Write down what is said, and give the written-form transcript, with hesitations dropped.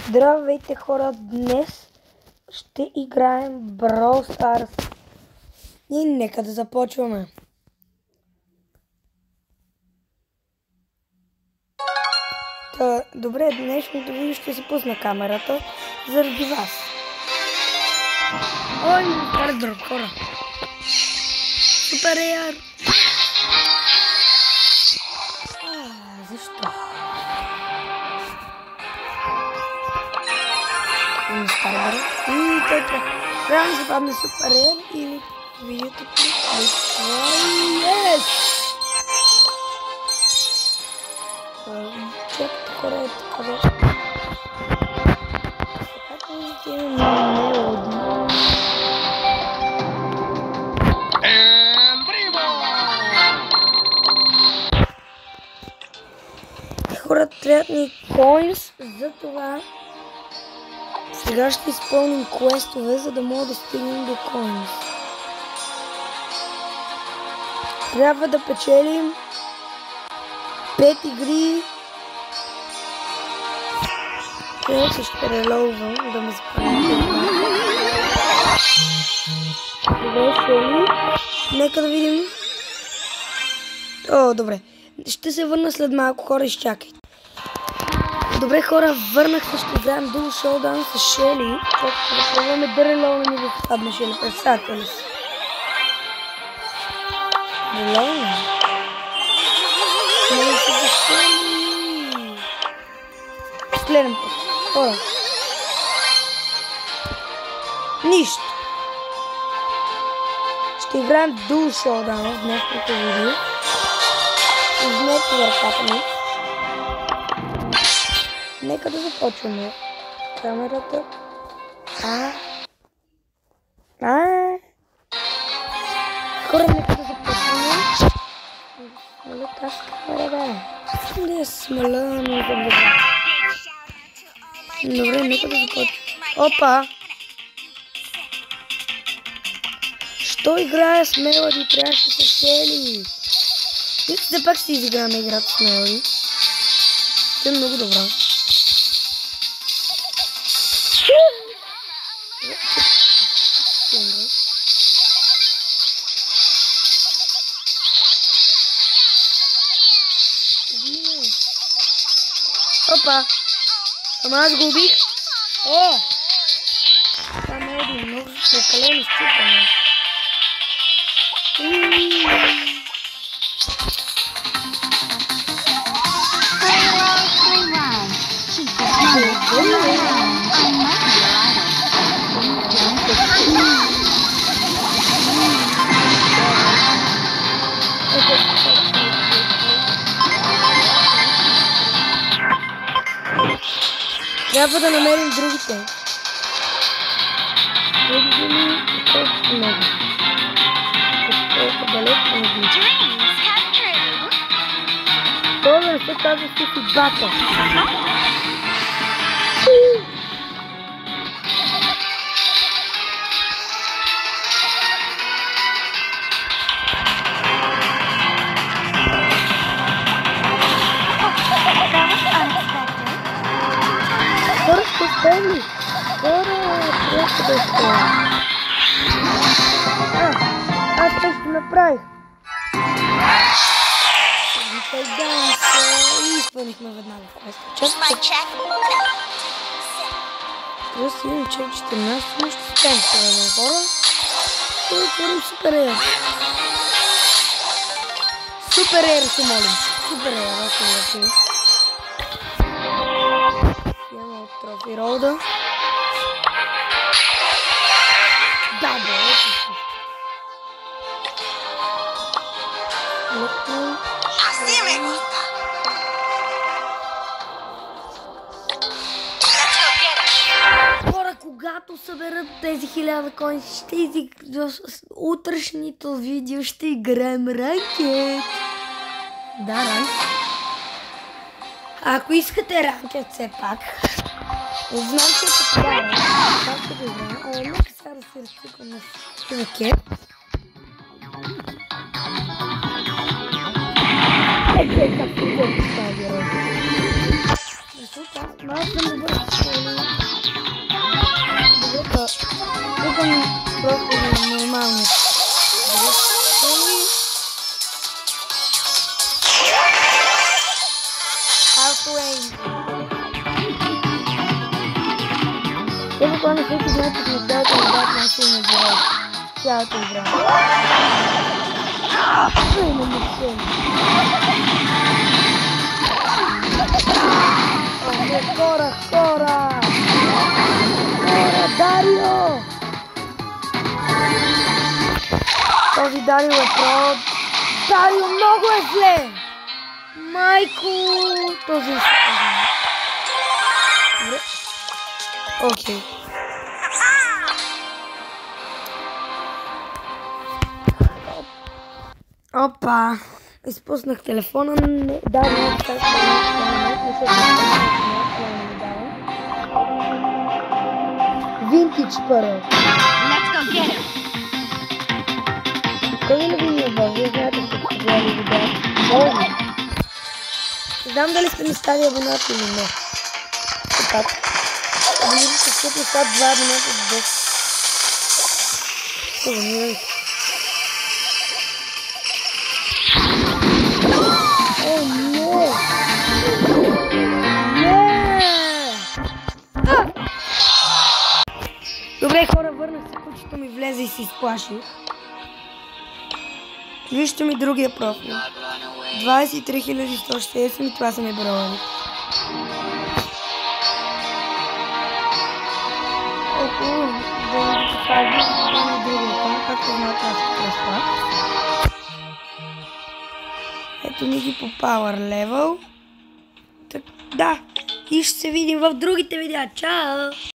Здравейте хора, днес ще играем Brawl Stars и нека да започваме. Добре, днешното видео ще си пусна камерата заради вас. Ой, карат друг хора. Супер яр. Защо? И така, трябва да западне супер яр и видеото приключва. Чакайте хора, е така да... Така да имаме мелоди. Хора, трябват ни коинс, затова сега ще изпълним квестове, за да мога да стигнем до коинс. Трябва да печелим 5 игри. Къде ще релоувам, да ме запомня. Нека да видим. О, добре. Ще се върна след малко, хора, изчакайте. Добре, хора, върнах се, ще играем Dual Showdown с Шели. Чакайте да пробваме да релоуваме ни да падне Шели. Представете ли си? Релоуваме. Не се да Шели. Следен път. Хора. Нищо. Ще играем Dual Showdown в днешното видео. Измете върхата ми. Нека да започваме. Камерата. Хора, нека да започваме. Смоля тази камера, да. Не смоля, не да бъде. Добре, нека да започваме. Опа! Що играя с Мелоди, трябваше с Шели? Все пак ще изиграме играта с Мелоди. Ще е много добра. Опа! Ама аз го убих. О! Това не е един много прекалено изчупване. Трябва да намерим другите. Това не се казва си бата. Спели! Хора, просто да изпълня. Аз нещо направих. И изпълнихме веднага квеста. Чакайте. Трябва да си видим, че 14, но ще спеем с това хора. Ще отворим супер ера. Супер ера се молим. Супер ера, ако не да Трофи роуда. Да, бе, хора, когато съберат тези 1000 коини, в утрешното видео ще играем ранкет. Да, ранкет. Ако искате ранкет все пак, знам, че е популярен. Как ще го играем? Нека сега да се разциквам на ранкет. Как се поставя ранкет? Защото аз Аз съм добър с школи. Добре, тук ми просто нормални. Добре, школи. Auto-aim. Те буквално всеки знае, че сме цялата игра на силна игра. Цялата игра. Хора! Дарио! Този Дарио е прод. Дарио много е зле! Майко! Този е добре. Окей. Опа! Изпуснах телефона. Да, не се Винтидж първо. Кой ли ви е бъл? Вие знаете, че сте гледали видео. Много. Не знам дали сте ми стави абонати или не. Така. Абонирайте се, че стават 2 абоната до 10. Абонирайте. О, не! Добре, хора, върнах се, кучето ми влезе и се изплаши. Вижте ми другия профил. 23160 и това са ми броени. Ето, да ви покажа на другия тон, както знаете аз това. Ето ми ги по Power Level. Так, да, и ще се видим в другите видеа. Чао!